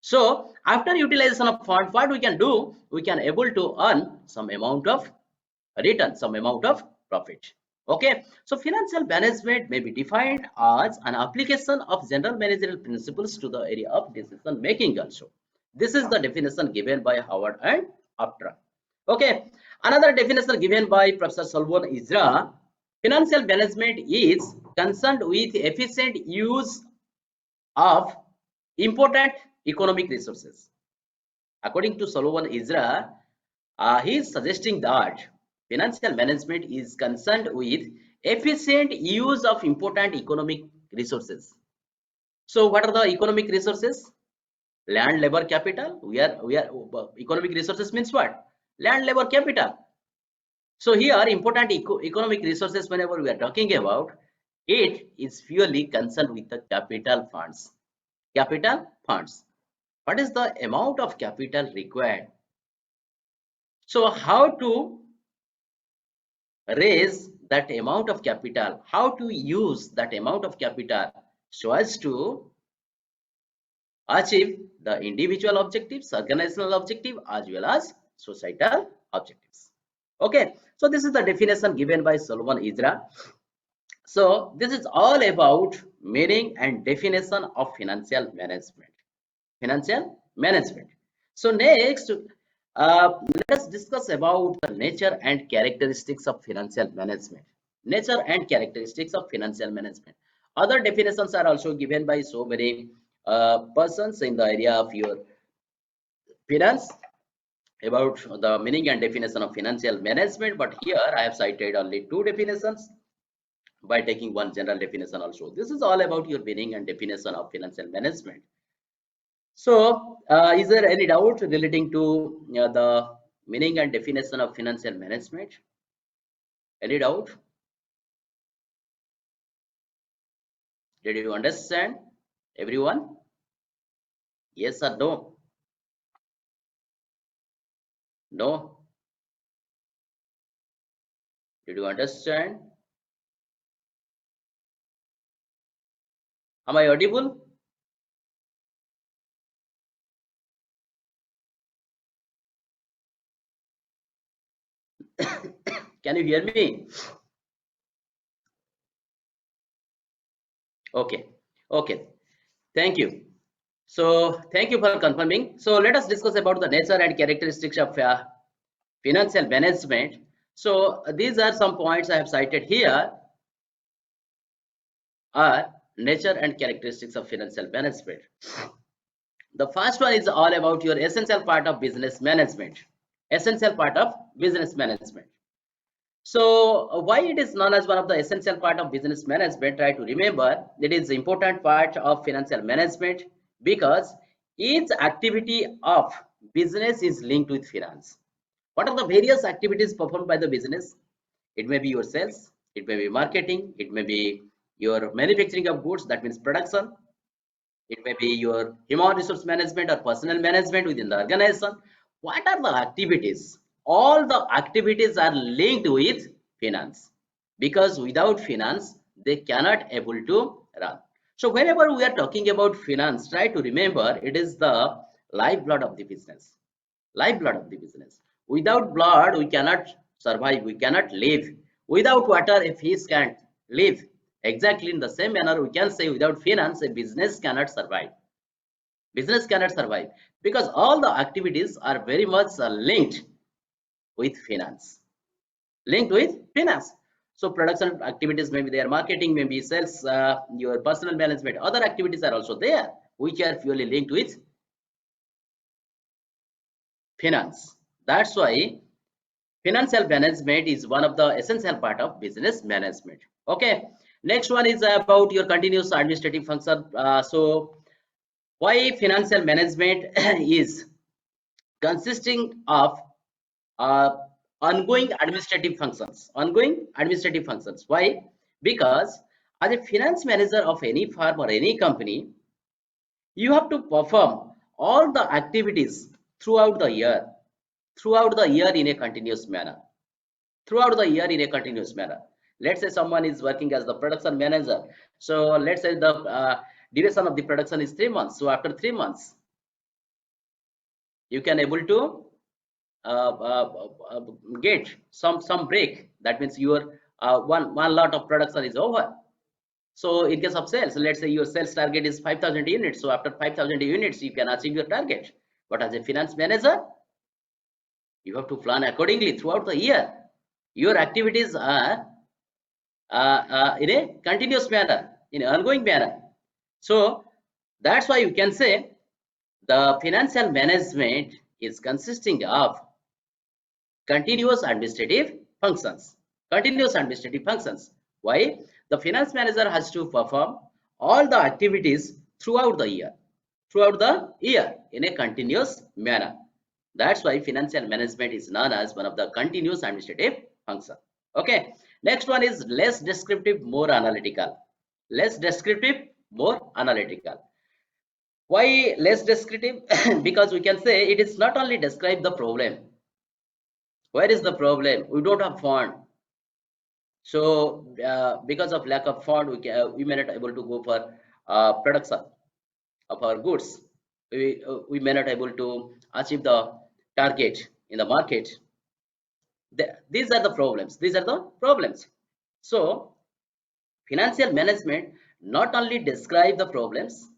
So after utilization of fund, what we can do, we can able to earn some amount of return, some amount of profit. Okay, so financial management may be defined as an application of general managerial principles to the area of decision making also. This is the definition given by Howard and Aptra. Okay, another definition given by Professor Solomon Isra: financial management is concerned with efficient use of important economic resources. According to Solomon Isra, he is suggesting that financial management is concerned with efficient use of important economic resources. So what are the economic resources? Land, labor, capital. We are economic resources means what? Land, labor, capital. So here important economic resources, whenever we are talking about, it is purely concerned with the capital funds. Capital funds. What is the amount of capital required? So how to raise that amount of capital, how to use that amount of capital so as to achieve the individual objectives, organizational objective, as well as societal objectives. Okay, so this is the definition given by Solomon Isra. So this is all about meaning and definition of financial management. Financial management. So next, let us discuss about the nature and characteristics of financial management. Nature and characteristics of financial management. Other definitions are also given by so many persons in the area of your finance about the meaning and definition of financial management. But here I have cited only two definitions by taking one general definition also. This is all about your meaning and definition of financial management. So, is there any doubt relating to the meaning and definition of financial management? Any doubt? Did you understand, everyone? Yes or no? No? Did you understand? Am I audible? Can you hear me? Okay. Okay. Thank you. So, thank you for confirming. So, let us discuss about the nature and characteristics of financial management. So, these are some points I have cited here are nature and characteristics of financial management. The first one is all about your essential part of business management. Essential part of business management. So why it is known as one of the essential part of business management? Try to remember it is important part of financial management because each activity of business is linked with finance. What are the various activities performed by the business? It may be your sales, it may be marketing, it may be your manufacturing of goods, that means production, it may be your human resource management or personal management within the organization. What are the activities? All the activities are linked with finance because without finance they cannot able to run. So whenever we are talking about finance, try to remember it is the lifeblood of the business. Lifeblood of the business. Without blood we cannot survive, we cannot live. Without water a fish can't live. Exactly in the same manner we can say without finance a business cannot survive. Business cannot survive because all the activities are very much linked with finance. Linked with finance. So production activities, maybe their marketing, maybe sales, your personal management, other activities are also there which are purely linked with finance. That's why financial management is one of the essential part of business management. Okay, next one is about your continuous administrative function. So why financial management is consisting of uh, ongoing administrative functions. Ongoing administrative functions. Why? Because as a finance manager of any firm or any company, you have to perform all the activities throughout the year, in a continuous manner. Throughout the year in a continuous manner. Let's say someone is working as the production manager. So let's say the duration of the production is 3 months. So after 3 months, you can able to get some break. That means your one lot of production is over. So in case of sales, let's say your sales target is 5,000 units. So after 5,000 units, you can achieve your target. But as a finance manager, you have to plan accordingly throughout the year. Your activities are in a continuous manner, in an ongoing manner. So that's why you can say the financial management is consisting of continuous administrative functions. Continuous administrative functions. Why? The finance manager has to perform all the activities throughout the year. Throughout the year in a continuous manner. That's why financial management is known as one of the continuous administrative function. Okay. Next one is less descriptive, more analytical. Less descriptive, more analytical. Why less descriptive? Because we can say it is not only describe the problem. Where is the problem? We don't have fund. So because of lack of fund, we may not able to go for production of our goods. We may not able to achieve the target in the market. These are the problems. These are the problems. So financial management not only describe the problems,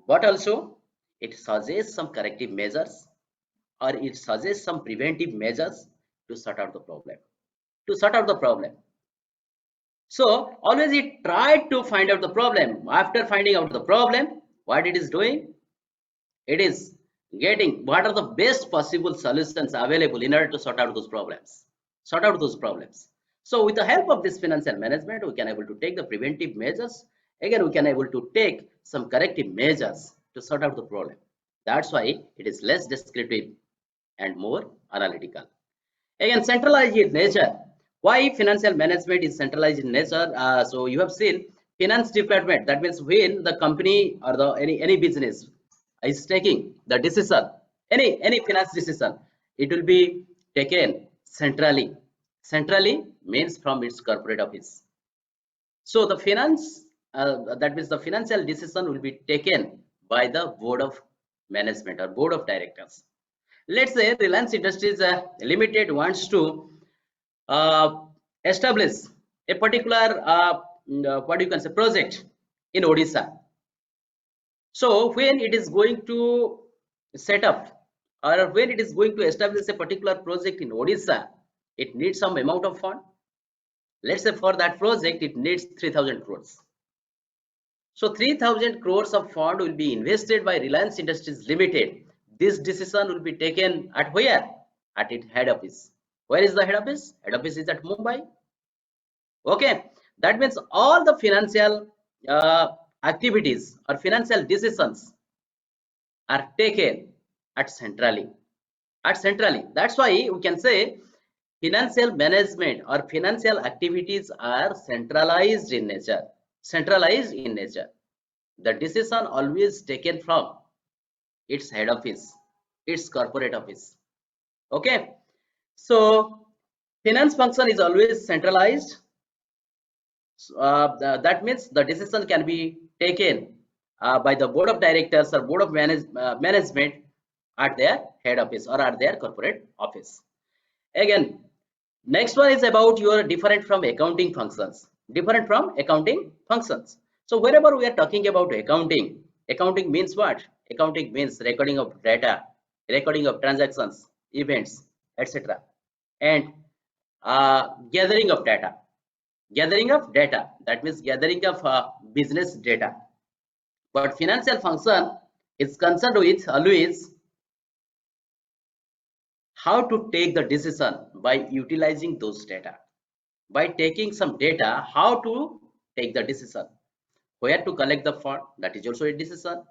but also it suggests some corrective measures, or it suggests some preventive measures to sort out the problem. To sort out the problem. So always it tried to find out the problem. After finding out the problem, what it is doing? It is getting what are the best possible solutions available in order to sort out those problems. Sort out those problems. So with the help of this financial management, we can able to take the preventive measures. Again, we can able to take some corrective measures to sort out the problem. That's why it is less descriptive and more analytical. Again, centralized in nature. Why financial management is centralized in nature? So you have seen finance department. That means when the company or the any business is taking the decision, any finance decision, it will be taken centrally. Centrally means from its corporate office. So the finance, that means the financial decision will be taken by the board of management or board of directors. Let's say Reliance Industries Limited wants to establish a particular what you can say project in Odisha. So when it is going to set up, or when it is going to establish a particular project in Odisha, it needs some amount of fund. Let's say for that project it needs 3,000 crores. So 3,000 crores of fund will be invested by Reliance Industries Limited. This decision will be taken at where? At its head office. Where is the head office? Head office is at Mumbai. Okay, that means all the financial activities or financial decisions are taken at centrally. At centrally. That's why we can say financial management or financial activities are centralized in nature. Centralized in nature. The decision always taken from its head office, its corporate office. Okay, so finance function is always centralized. That means the decision can be taken by the board of directors or board of management at their head office or at their corporate office. Again, next one is about your different from accounting functions. Different from accounting functions. So wherever we are talking about accounting, accounting means what? Accounting means recording of data, recording of transactions, events, etc. And gathering of data. Gathering of data. That means gathering of business data. But financial function is concerned with always how to take the decision by utilizing those data. By taking some data, how to take the decision. Where to collect the fund, that is also a decision.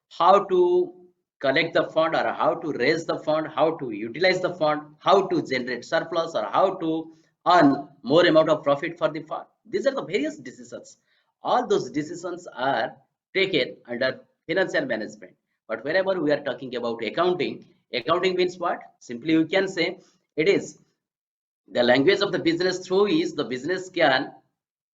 How to collect the fund or how to raise the fund, how to utilize the fund, how to generate surplus or how to earn more amount of profit for the fund. These are the various decisions. All those decisions are taken under financial management. But whenever we are talking about accounting, accounting means what? Simply you can say it is the language of the business through is the business can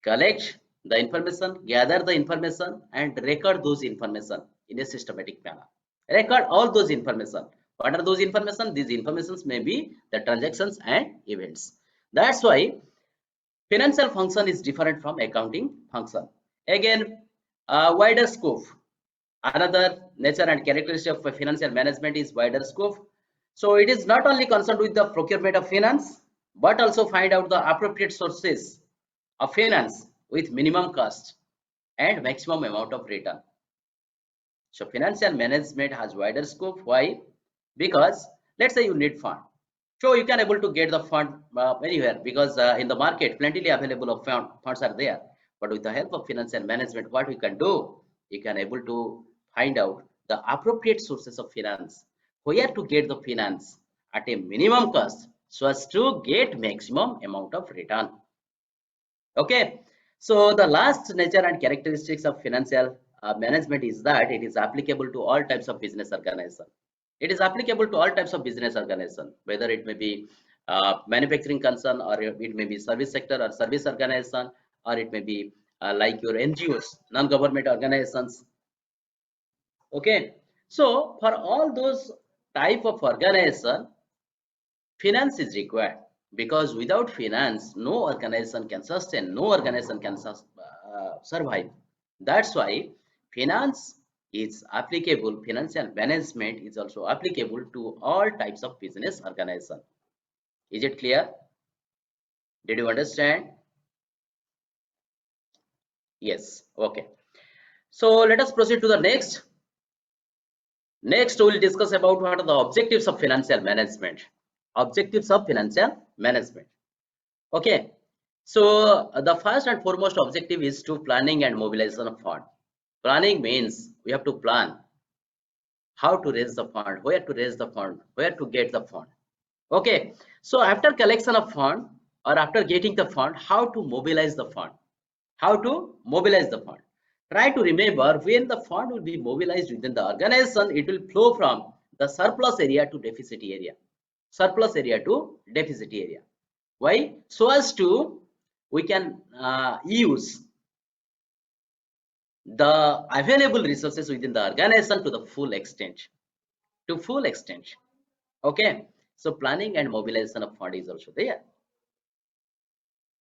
collect the information, gather the information and record those information in a systematic manner. Record all those information. What are those information? These informations may be the transactions and events. That's why financial function is different from accounting function. Again, wider scope. Another nature and characteristic of financial management is wider scope. So it is not only concerned with the procurement of finance, but also find out the appropriate sources of finance with minimum cost and maximum amount of return. So financial management has wider scope. Why? Because let's say you need fund. So you can able to get the fund anywhere, because in the market plenty available of funds are there. But with the help of financial management, what we can do, you can able to find out the appropriate sources of finance, where to get the finance at a minimum cost so as to get maximum amount of return. Okay, so the last nature and characteristics of financial management is that it is applicable to all types of business organization. It is applicable to all types of business organization, whether it may be manufacturing concern, or it may be service sector or service organization, or it may be like your NGOs, non-government organizations. Okay, so for all those type of organization, finance is required, because without finance no organization can sustain, no organization can survive. That's why finance is applicable, financial management is also applicable to all types of business organization. Is it clear? Did you understand? Yes. Okay, so let us proceed to the next. Next, we will discuss about what are the objectives of financial management. Objectives of financial management. Okay, so the first and foremost objective is to planning and mobilization of fund. Planning means we have to plan how to raise the fund, where to raise the fund, where to get the fund. Okay, so after collection of fund, or after getting the fund, how to mobilize the fund, how to mobilize the fund. Try to remember, when the fund will be mobilized within the organization, it will flow from the surplus area to deficit area, surplus area to deficit area. Why? So as to we can use the available resources within the organization to the full extent, to full extent. Okay, so planning and mobilization of fund is also there.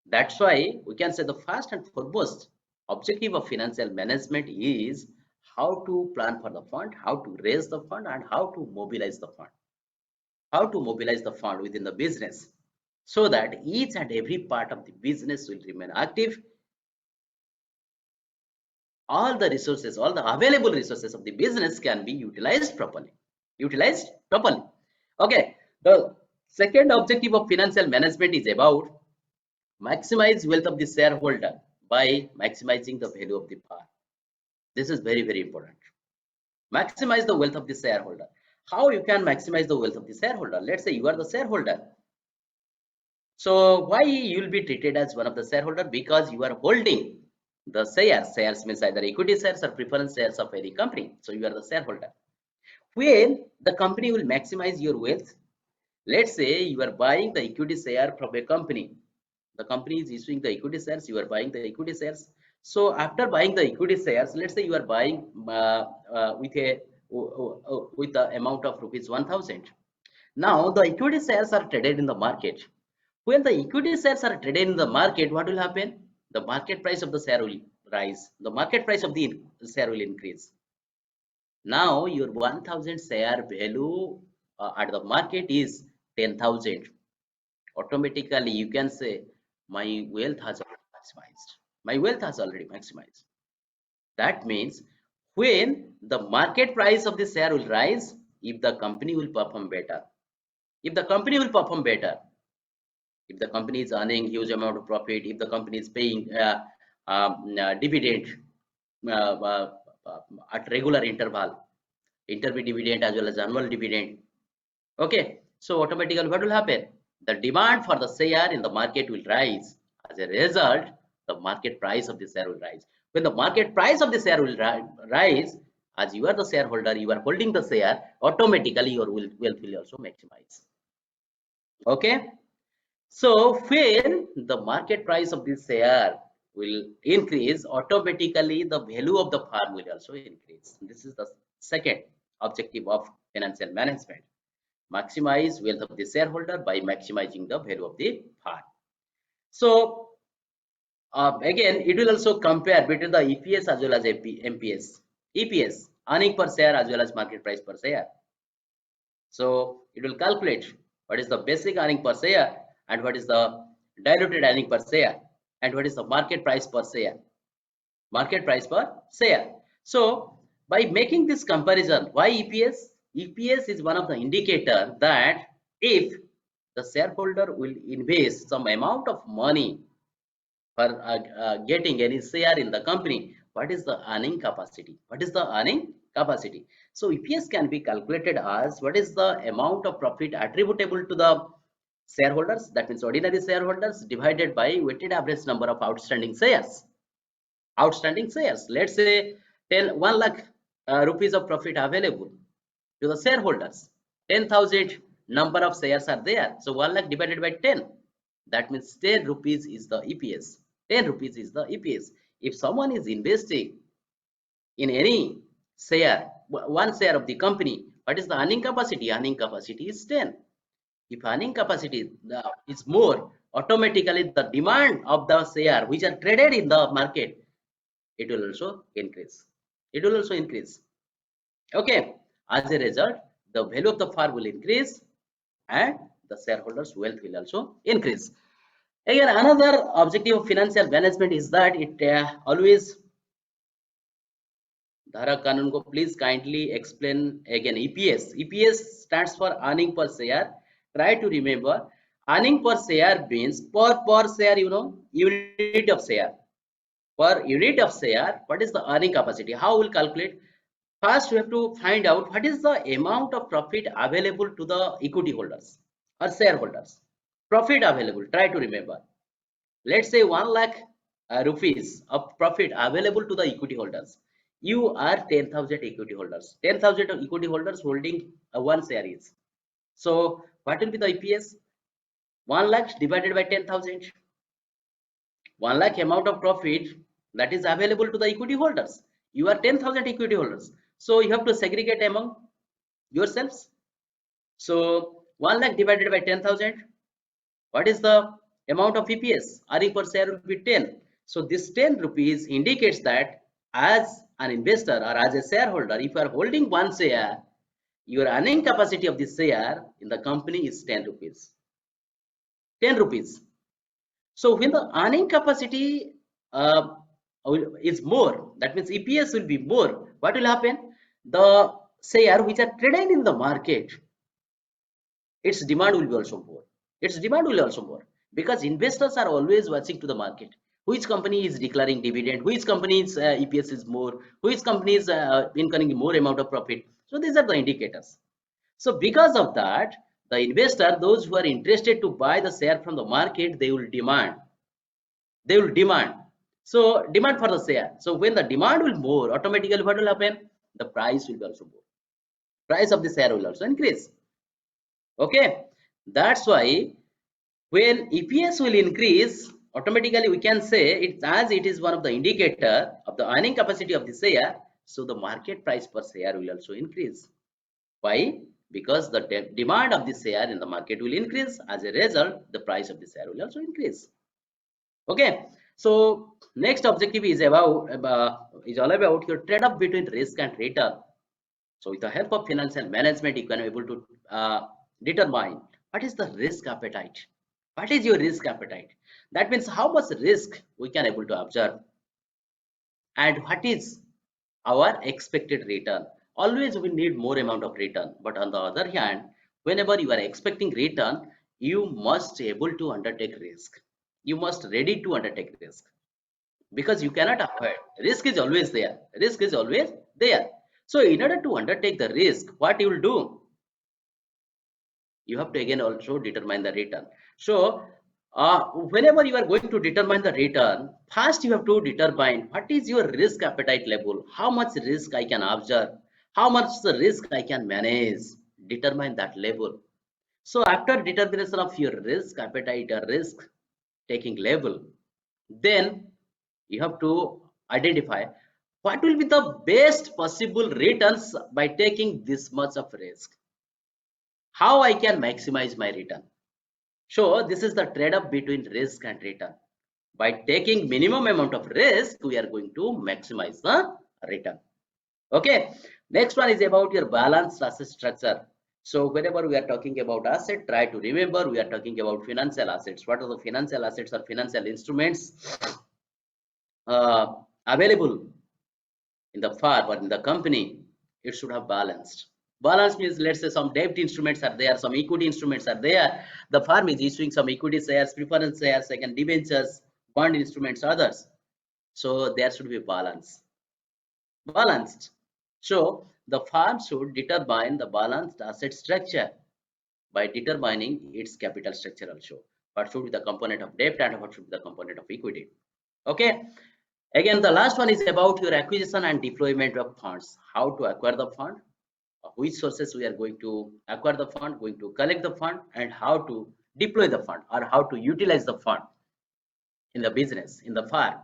That's why we can say the first and foremost objective of financial management is how to plan for the fund, how to raise the fund, and how to mobilize the fund, how to mobilize the fund within the business, so that each and every part of the business will remain active. All the resources, all the available resources of the business can be utilized properly. Utilized properly. Okay. The second objective of financial management is about maximize wealth of the shareholder by maximizing the value of the firm. This is very, very important. Maximize the wealth of the shareholder. How you can maximize the wealth of the shareholder? Let's say you are the shareholder. So why you will be treated as one of the shareholder? Because you are holding the shares. Shares means either equity shares or preference shares of any company. So you are the shareholder. When the company will maximize your wealth, let's say you are buying the equity share from a company. The company is issuing the equity shares, you are buying the equity shares. So after buying the equity shares, let's say you are buying with the amount of rupees 1000. Now the equity shares are traded in the market. When the equity shares are traded in the market, what will happen? The market price of the share will rise. The market price of the share will increase. Now your 1000 share value at the market is 10,000. Automatically you can say my wealth has already maximized. My wealth has already maximized. That means when the market price of the share will rise, if the company will perform better, if the company will perform better, if the company is earning huge amount of profit, if the company is paying dividend uh, uh, at regular interval, interview dividend as well as annual dividend. Okay, so automatically what will happen? The demand for the share in the market will rise. As a result, the market price of the share will rise. When the market price of the share will rise, as you are the shareholder, you are holding the share, automatically your wealth will also maximize. Okay, so when the market price of this share will increase, automatically the value of the firm will also increase. This is the second objective of financial management. maximize wealth of the shareholder by maximizing the value of the firm. So again, it will also compare between the EPS as well as MPS. EPS, earning per share as well as market price per share. So it will calculate what is the basic earning per share and what is the diluted earning per share and what is the market price per share. Market price per share. So by making this comparison, why EPS? EPS is one of the indicator that if the shareholder will invest some amount of money for getting any share in the company, what is the earning capacity? What is the earning capacity? So EPS can be calculated as what is the amount of profit attributable to the shareholders, that means ordinary shareholders, divided by weighted average number of outstanding shares. Outstanding shares, let's say 1 lakh rupees of profit available to the shareholders, 10,000 number of shares are there, so 1 lakh divided by 10, that means 10 rupees is the EPS. 10 rupees is the EPS. If someone is investing in any share, one share of the company, what is the earning capacity? Earning capacity is 10. If earning capacity is more, automatically the demand of the share which are traded in the market, it will also increase. It will also increase. Okay. As a result, the value of the firm will increase and the shareholders' wealth will also increase. Again, another objective of financial management is that it always, Dhara Kanun, please kindly explain again EPS. EPS stands for earning per share. Try to remember, earning per share means per share, unit of share. Per unit of share, what is the earning capacity? How will calculate? First, we have to find out what is the amount of profit available to the equity holders or shareholders. Profit available, try to remember. Let's say 1 lakh rupees of profit available to the equity holders. You are 10,000 equity holders. 10,000 equity holders holding one share is. So what will be the EPS? 1 lakh divided by 10,000. 1 lakh amount of profit that is available to the equity holders. You are 10,000 equity holders. So you have to segregate among yourselves. So 1 lakh divided by 10,000. What is the amount of EPS? Earning per share will be 10. So this 10 rupees indicates that as an investor or as a shareholder, if you are holding one share, your earning capacity of this share in the company is 10 rupees. 10 rupees. So when the earning capacity is more, that means EPS will be more. What will happen? The share which are traded in the market, its demand will be also more. Its demand will also more because investors are always watching to the market. Which company is declaring dividend? Which company's EPS is more? Which company is incurring more amount of profit? So these are the indicators. So because of that, the investor, those who are interested to buy the share from the market, they will demand. They will demand. So demand for the share. So when the demand will more, automatically what will happen? The price will be also more. Price of the share will also increase. Okay, that's why when EPS will increase, automatically we can say it as it is one of the indicator of the earning capacity of the share. So the market price per share will also increase. Why? Because the demand of the share in the market will increase. As a result, the price of the share will also increase. Okay. So next objective is all about your trade-off between risk and return. So with the help of financial management, you can be able to determine what is the risk appetite. What is your risk appetite? That means how much risk we can able to observe and what is our expected return. Always we need more amount of return, but on the other hand, whenever you are expecting return, you must able to undertake risk. You must ready to undertake risk because you cannot avoid. Risk is always there. Risk is always there. So in order to undertake the risk, what you will do? You have to again also determine the return. So whenever you are going to determine the return, first you have to determine what is your risk appetite level, how much risk I can observe, how much the risk I can manage, determine that level. So after determination of your risk appetite or risk taking level, then you have to identify what will be the best possible returns by taking this much of risk. how I can maximize my return. So this is the trade-off between risk and return. By taking minimum amount of risk, we are going to maximize the return. Okay. Next one is about your balanced asset structure. So whenever we are talking about asset, try to remember we are talking about financial assets. What are the financial assets or financial instruments available in the firm or in the company? It should have balanced. Balance means, let's say some debt instruments are there, some equity instruments are there. The firm is issuing some equity shares, preference shares, second debentures, bond instruments, others. So there should be balance. Balanced. So the firm should determine the balanced asset structure by determining its capital structure also. What should be the component of debt and what should be the component of equity. Okay. Again, the last one is about your acquisition and deployment of funds. How to acquire the fund, which sources we are going to acquire the fund, going to collect the fund, and how to deploy the fund or how to utilize the fund in the business, in the firm,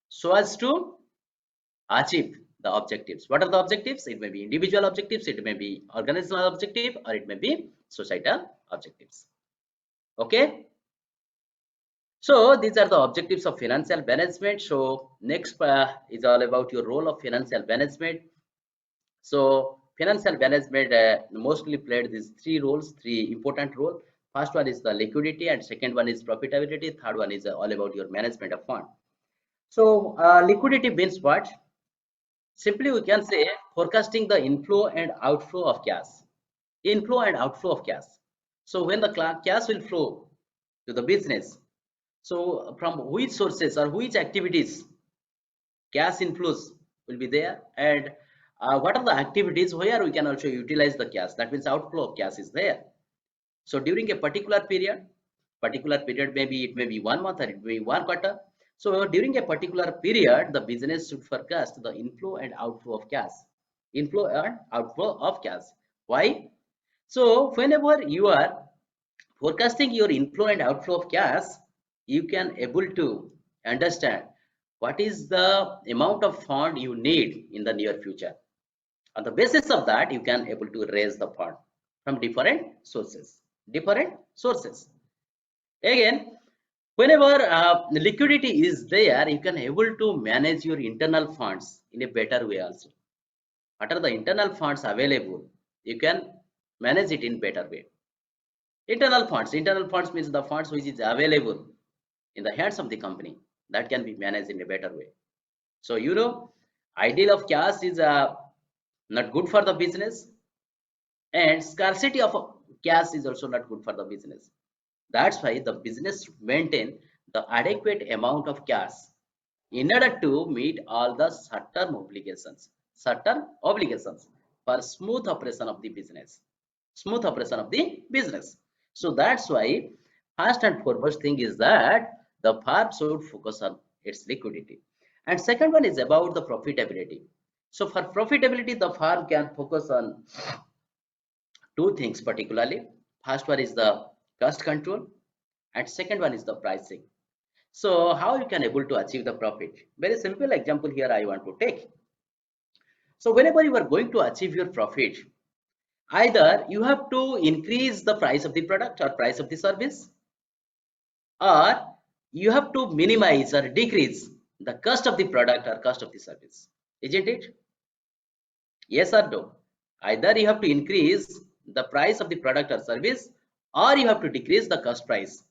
so as to achieve the objectives. What are the objectives? It may be individual objectives, it may be organizational objective, or it may be societal objectives. Okay. So these are the objectives of financial management. So next is all about your role of financial management. So financial management mostly played these three roles, three important roles. First one is the liquidity, and second one is profitability. Third one is all about your management of fund. So liquidity means what? Simply we can say forecasting the inflow and outflow of cash. Inflow and outflow of cash. So when the cash will flow to the business, so from which sources or which activities cash inflows will be there, and what are the activities where we can also utilize the cash, that means outflow of cash is there. So during a particular period, maybe it may be 1 month or it may be 1 quarter. So during a particular period, the business should forecast the inflow and outflow of cash. Inflow and outflow of cash. Why? So whenever you are forecasting your inflow and outflow of cash, you can able to understand what is the amount of fund you need in the near future. On the basis of that, you can able to raise the fund from different sources. Again, whenever liquidity is there, you can able to manage your internal funds in a better way also. What are the internal funds available? You can manage it in better way. Internal funds means the funds which is available in the hands of the company, that can be managed in a better way. So ideal of cash is not good for the business, and scarcity of cash is also not good for the business. That's why the business maintain the adequate amount of cash in order to meet all the certain obligations for smooth operation of the business. So that's why first and foremost thing is that the firm should focus on its liquidity. And second one is about the profitability. So for profitability, the firm can focus on two things particularly. First one is the cost control, and second one is the pricing. So how you can able to achieve the profit? Very simple example here I want to take. So whenever you are going to achieve your profit, either you have to increase the price of the product or price of the service, or you have to minimize or decrease the cost of the product or cost of the service. Isn't it? Yes or no? Either you have to increase the price of the product or service, or you have to decrease the cost price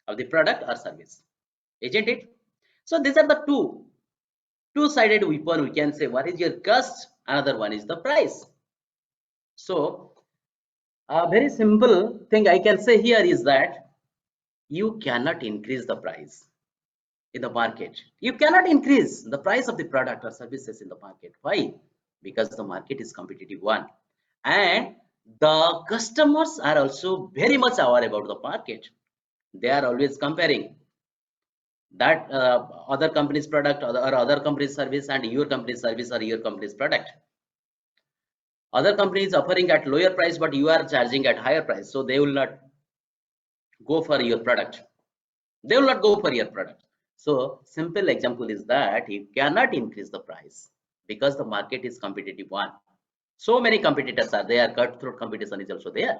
of the product or service. Isn't it? So these are the two-sided weapon, we can say. One is your cost, another one is the price. So a very simple thing I can say here is that you cannot increase the price in the market. You cannot increase the price of the product or services in the market. Why? Because the market is competitive one, and the customers are also very much aware about the market. They are always comparing that other company's product or other company's service and your company's service or your company's product. Other companies offering at lower price, but you are charging at higher price, so they will not go for your product. So simple example is that you cannot increase the price because the market is competitive one. So many competitors are there, cutthroat competition is also there.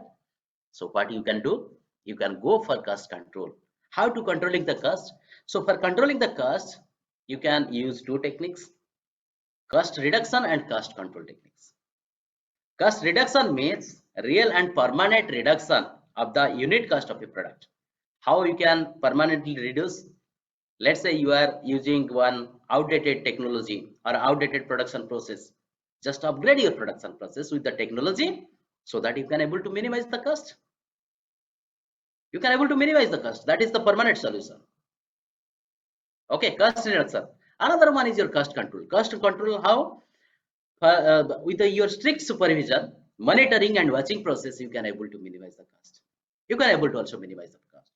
So what you can do, you can go for cost control. How to controlling the cost? So for controlling the cost, you can use two techniques: cost reduction and cost control techniques. Cost reduction means real and permanent reduction of the unit cost of a product. How you can permanently reduce? Let's say you are using one outdated technology or outdated production process. Just upgrade your production process with the technology so that you can able to minimize the cost. You can able to minimize the cost. That is the permanent solution. Okay, cost reduction. Another one is your cost control. Cost control, how? With your strict supervision, monitoring and watching process, you can able to minimize the cost. You can able to also minimize the cost.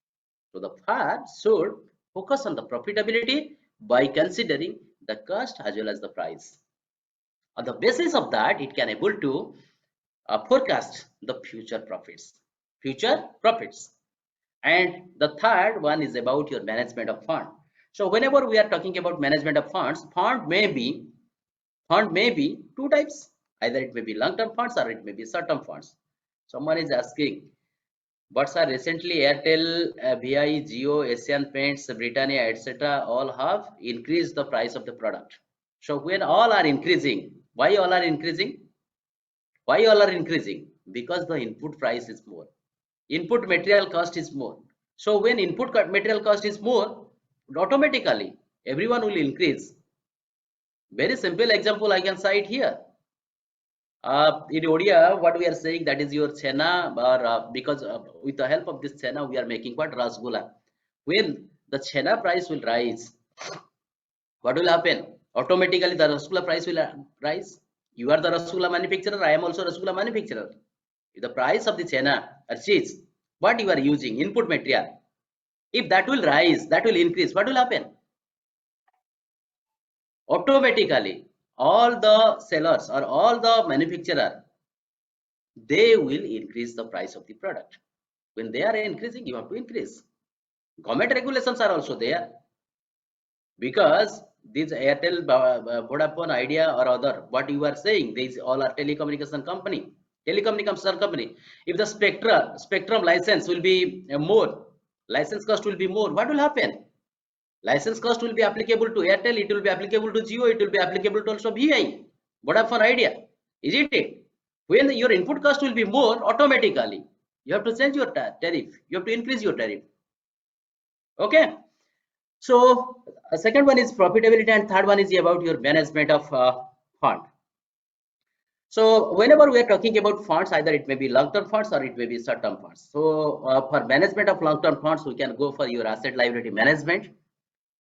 So the firm should focus on the profitability by considering the cost as well as the price. On the basis of that, it can able to forecast the future profits. Future profits. And the third one is about your management of fund. So whenever we are talking about management of funds, fund may be two types. Either it may be long-term funds or it may be short-term funds. Someone is asking, but sir, recently Airtel, VI, Jio, Asian Paints, Britannia, etc. all have increased the price of the product. So when all are increasing, why all are increasing? Why all are increasing? Because the input price is more. Input material cost is more. So when input material cost is more, automatically everyone will increase. Very simple example I can cite here. In Odia, what we are saying, that is your chena, or because with the help of this chena, we are making what? Rasgulla. When the chena price will rise, what will happen? Automatically, the Rasgulla price will rise. You are the Rasgulla manufacturer, I am also Rasgulla manufacturer. If the price of the chena or cheese, what you are using, input material, if that will rise, that will increase, what will happen? Automatically, all the sellers or all the manufacturer, they will increase the price of the product. When they are increasing, you have to increase. Government regulations are also there, because these Airtel, Vodafone, Idea or other, what you are saying, these all are telecommunication company. If the spectrum license will be more, license cost will be more, what will happen? License cost will be applicable to Airtel, it will be applicable to Jio, it will be applicable to also VI, Vodafone Idea, isn't it? When your input cost will be more, automatically you have to change your tariff, you have to increase your tariff. Okay, so second one is profitability and third one is about your management of fund. So whenever we are talking about funds, either it may be long-term funds or it may be short-term funds. So for management of long-term funds, we can go for your asset liability management,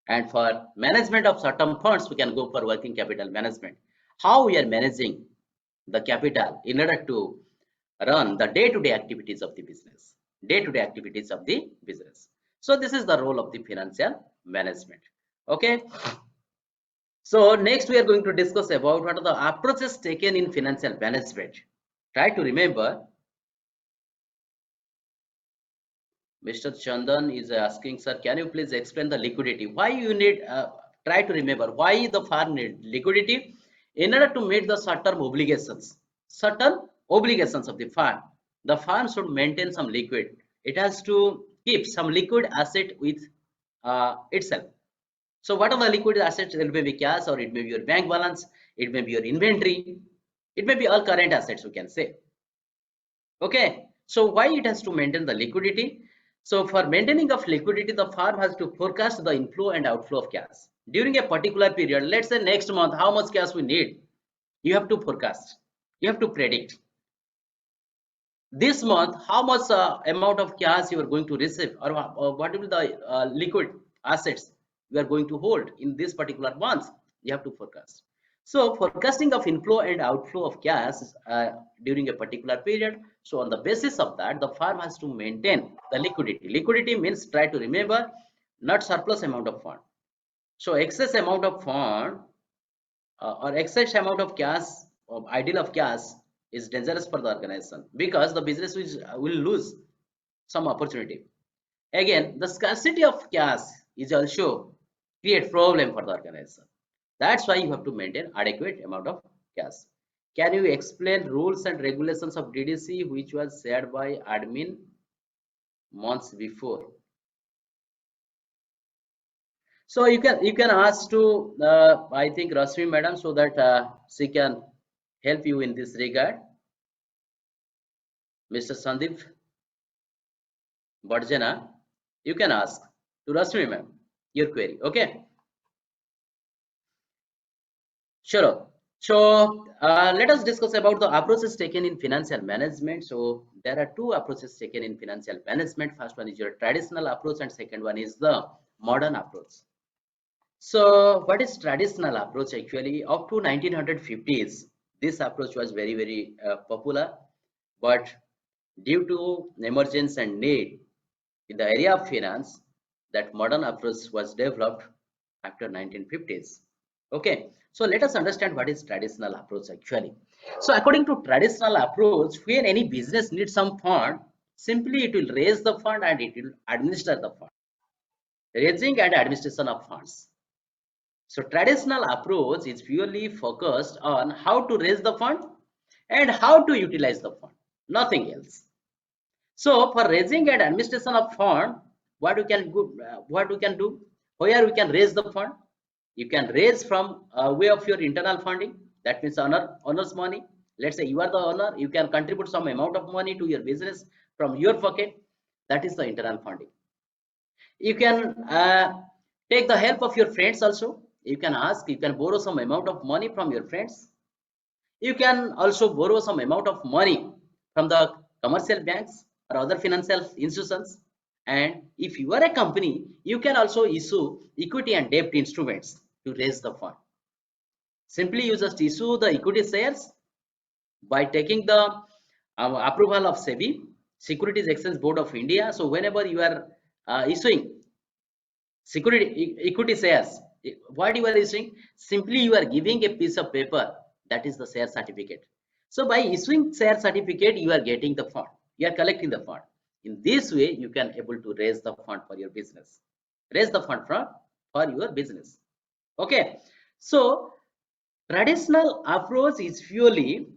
and for management of short-term funds, we can go for working capital management. How we are managing the capital in order to run the day-to-day activities of the business. So this is the role of the financial management. Okay. So next we are going to discuss about what are the approaches taken in financial management. Try to remember. Mr. Chandan is asking, sir, can you please explain the liquidity? Why you need, try to remember why the firm need liquidity in order to meet the certain obligations. Certain obligations of the firm. The firm should maintain some liquid. It has to keep some liquid asset with itself. So what are the liquid assets? It may be cash, or it may be your bank balance, it may be your inventory, it may be all current assets, we can say. Okay, so why it has to maintain the liquidity? So for maintaining of liquidity, the firm has to forecast the inflow and outflow of cash during a particular period. Let's say next month, how much cash we need, you have to forecast, you have to predict. This month, how much amount of cash you are going to receive, or what will be the liquid assets you are going to hold in this particular month, you have to forecast. So forecasting of inflow and outflow of cash during a particular period. So on the basis of that, the firm has to maintain the liquidity. Liquidity means, try to remember, not surplus amount of fund. So excess amount of fund or excess amount of cash, or ideal of cash, is dangerous for the organization, because the business will lose some opportunity. Again, the scarcity of cash is also create problem for the organization. That's why you have to maintain adequate amount of cash. Can you explain rules and regulations of DDC which was shared by admin months before? So you can ask to I think Rashmi madam, so that she can help you in this regard. Mr. Sandeep Barjana, you can ask to Rashmi ma'am your query. Okay, sure. So let us discuss about the approaches taken in financial management. So there are two approaches taken in financial management. First one is your traditional approach, and second one is the modern approach. So what is traditional approach? Actually, up to 1950s, this approach was very popular, but due to emergence and need in the area of finance, that modern approach was developed after 1950s. Okay, so let us understand what is traditional approach actually. So according to traditional approach, when any business needs some fund, simply it will raise the fund and it will administer the fund. Raising and administration of funds. So traditional approach is purely focused on how to raise the fund and how to utilize the fund, nothing else. So for raising and administration of fund, what we can do, where we can raise the fund, you can raise from way of your internal funding. That means owner's money. Let's say you are the owner, you can contribute some amount of money to your business from your pocket. That is the internal funding. You can take the help of your friends also. You can ask, you can borrow some amount of money from your friends. You can also borrow some amount of money from the commercial banks or other financial institutions. And if you are a company, you can also issue equity and debt instruments to raise the fund. Simply you just issue the equity shares by taking the approval of SEBI, Securities Exchange Board of India. So whenever you are issuing equity shares, what you are issuing, simply you are giving a piece of paper, that is the share certificate. So by issuing share certificate, you are getting the fund, you are collecting the fund. In this way you can able to raise the fund for your business, raise the fund for your business. Okay, so traditional approach is purely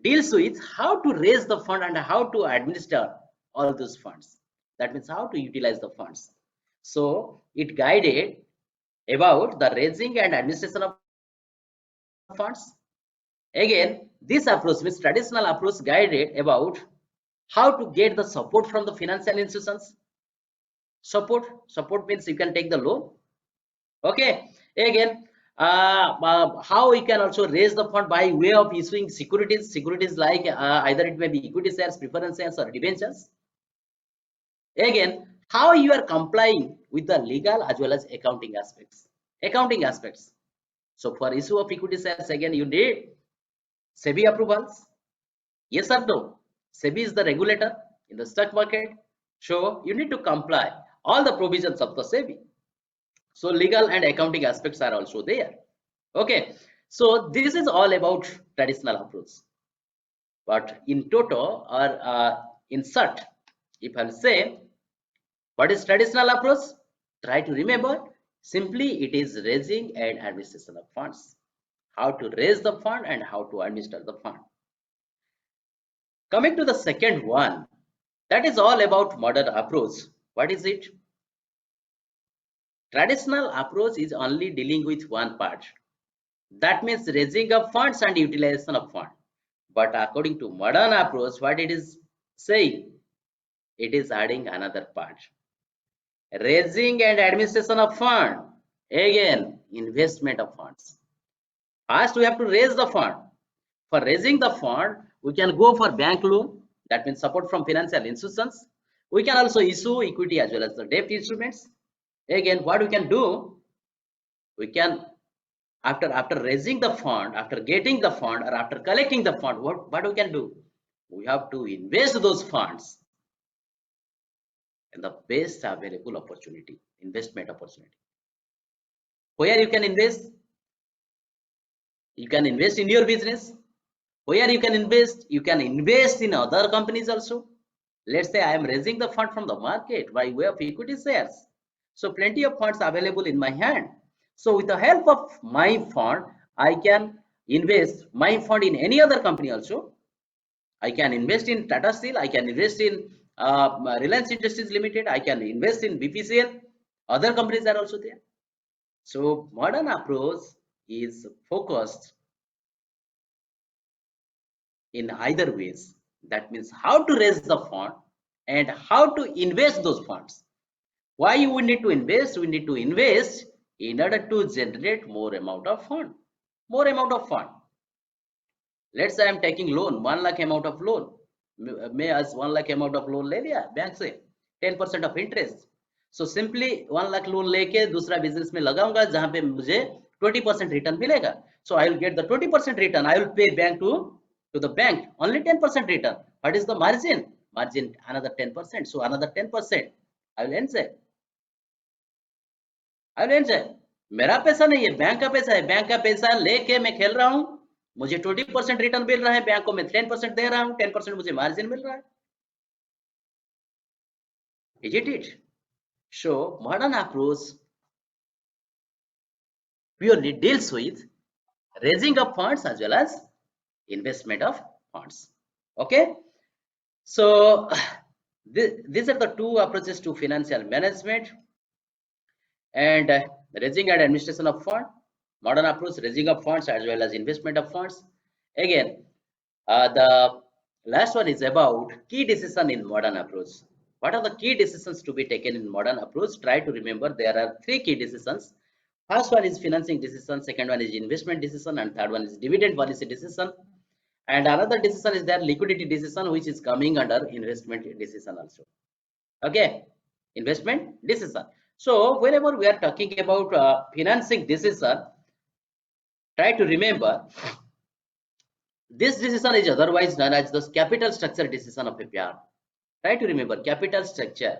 deals with how to raise the fund and how to administer all those funds. That means how to utilize the funds. So it guided about the raising and administration of funds. Again, this approach means traditional approach guided about how to get the support from the financial institutions. Support means you can take the loan. Okay, again, how we can also raise the fund by way of issuing securities like either it may be equity shares, preference shares, or debentures. Again, how you are complying with the legal as well as accounting aspects. So for issue of equity shares, again you need SEBI approvals, yes or no. SEBI is the regulator in the stock market, so you need to comply all the provisions of the SEBI. So legal and accounting aspects are also there. Okay, so this is all about traditional approach. But in total or in short, if I'll say what is traditional approach, try to remember simply it is raising and administration of funds. How to raise the fund and how to administer the fund. Coming to the second one, that is all about modern approach. What is it? Traditional approach is only dealing with one part. That means raising of funds and utilization of fund. But according to modern approach, what it is saying, it is adding another part. Raising and administration of fund. Again, investment of funds. First, we have to raise the fund. For raising the fund, we can go for bank loan. That means support from financial institutions. We can also issue equity as well as the debt instruments. Again, what we can do, we can after raising the fund, after getting the fund, or after collecting the fund, what we can do, we have to invest those funds in the best available opportunity, investment opportunity. Where you can invest in your business. Where you can invest in other companies also. Let's say I am raising the fund from the market by way of equity shares, so plenty of funds available in my hand. So with the help of my fund, I can invest my fund in any other company also. I can invest in Tata Steel, I can invest in Reliance Industries Limited, I can invest in BPCL, other companies are also there. So modern approach is focused in either ways. That means how to raise the fund and how to invest those funds. Why we need to invest? We need to invest in order to generate more amount of fund. More amount of fund. Let's say I am taking loan, 1 lakh amount of loan. मैं आज 1 lakh amount of loan ले लिया bank से 10% of interest. So simply 1 lakh loan लेके दूसरा business में लगाऊंगा जहां पे मुझे 20% रिटर्न मिलेगा. So I will get the 20% return. I will pay bank to the bank only 10% return. What is the margin? Margin another 10%. So another 10% I will enjoy. I will enjoy. मेरा पैसा नहीं है, बैंक का पैसा है. Bank का पैसा लेके मैं खेल रहा हूं. मुझे 20% रिटर्न मिल रहा है, बैंक को मैं 10% दे रहा हूं, 10% मुझे मार्जिन मिल रहा है. Is it? So modern approach purely deals with raising of funds as well as investment of funds. Okay, so these are the two approaches to financial management and raising and administration of fund. Modern approach, raising of funds as well as investment of funds. Again, the last one is about key decision in modern approach. What are the key decisions to be taken in modern approach? Try to remember there are 3 key decisions. First one is financing decision, second one is investment decision, and third one is dividend policy decision. And another decision is there liquidity decision, which is coming under investment decision also. Okay, investment decision. So whenever we are talking about financing decision, try to remember this decision is otherwise known as the capital structure decision of a firm. Try to remember capital structure.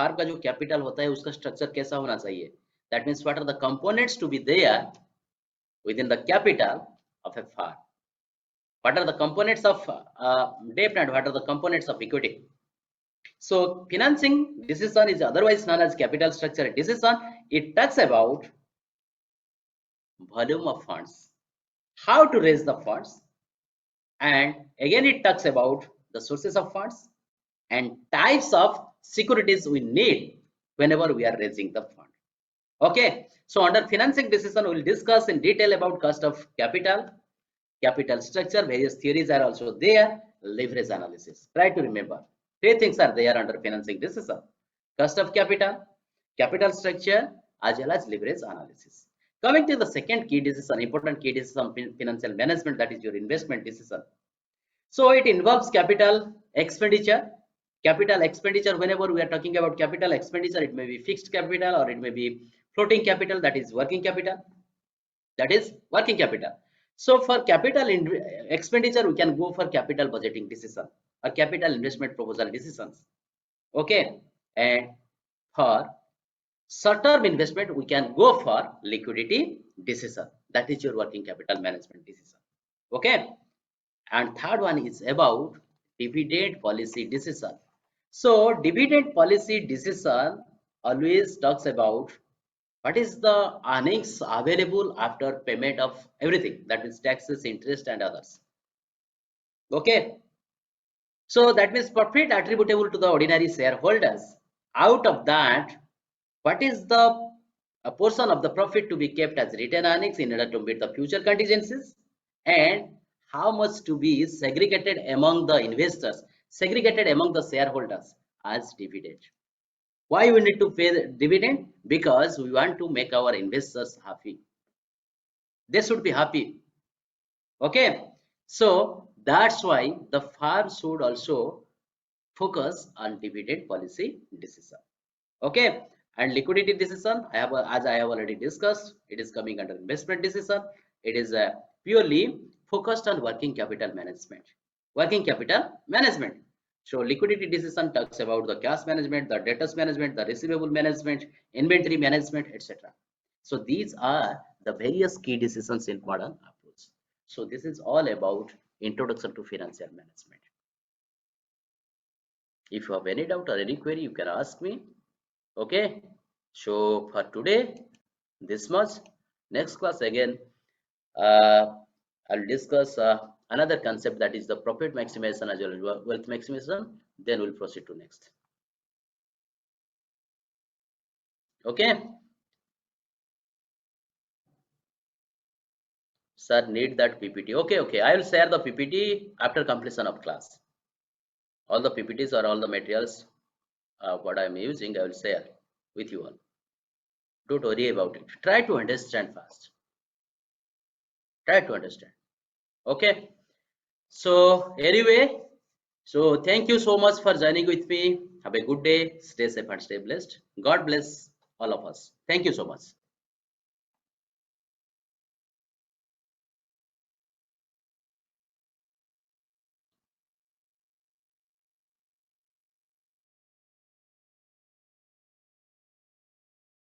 Firm का जो capital होता है उसका structure कैसा होना चाहिए. That means what are the components to be there within the capital of a firm. What are the components of debt and what are the components of equity. So financing decision is otherwise known as capital structure decision. It talks about volume of funds, how to raise the funds, and again it talks about the sources of funds and types of securities we need whenever we are raising the fund. Okay, so under financing decision we will discuss in detail about cost of capital, capital structure, various theories are also there, leverage analysis. Try to remember 3 things are there under financing decision: cost of capital, capital structure, as well as leverage analysis. Coming to the second key decision, important key decision in financial management, that is your investment decision. So it involves capital expenditure. Capital expenditure, whenever we are talking about capital expenditure, it may be fixed capital or it may be floating capital, that is working capital. That is working capital. So for capital expenditure, we can go for capital budgeting decision or capital investment proposal decisions. Okay, and for short-term investment, we can go for liquidity decision. That is your working capital management decision. Okay, and third one is about dividend policy decision. So dividend policy decision always talks about what is the earnings available after payment of everything, that is taxes, interest, and others. Okay, so that means profit attributable to the ordinary shareholders. Out of that, what is the a portion of the profit to be kept as retained earnings in order to meet the future contingencies, and how much to be segregated among the investors, segregated among the shareholders as dividend. Why we need to pay the dividend? Because we want to make our investors happy. They should be happy. Okay, so that's why the firm should also focus on dividend policy decision. Okay, and liquidity decision, as I have already discussed, it is coming under investment decision. It is purely focused on working capital management. Working capital management. So liquidity decision talks about the cash management, the debtors management, the receivable management, inventory management, etc. So these are the various key decisions in modern approach. So this is all about introduction to financial management. If you have any doubt or any query, you can ask me. Okay, so for today this much. Next class again I'll discuss another concept, that is the profit maximization as well as wealth maximization. Then we'll proceed to next. Okay. Sir, need that PPT. Okay. I will share the PPT after completion of class. All the PPTs or all the materials what I am using, I will share with you all. Don't worry about it. Try to understand fast. Try to understand. Okay. So anyway, so thank you so much for joining with me. Have a good day. Stay safe and stay blessed. God bless all of us. Thank you so much.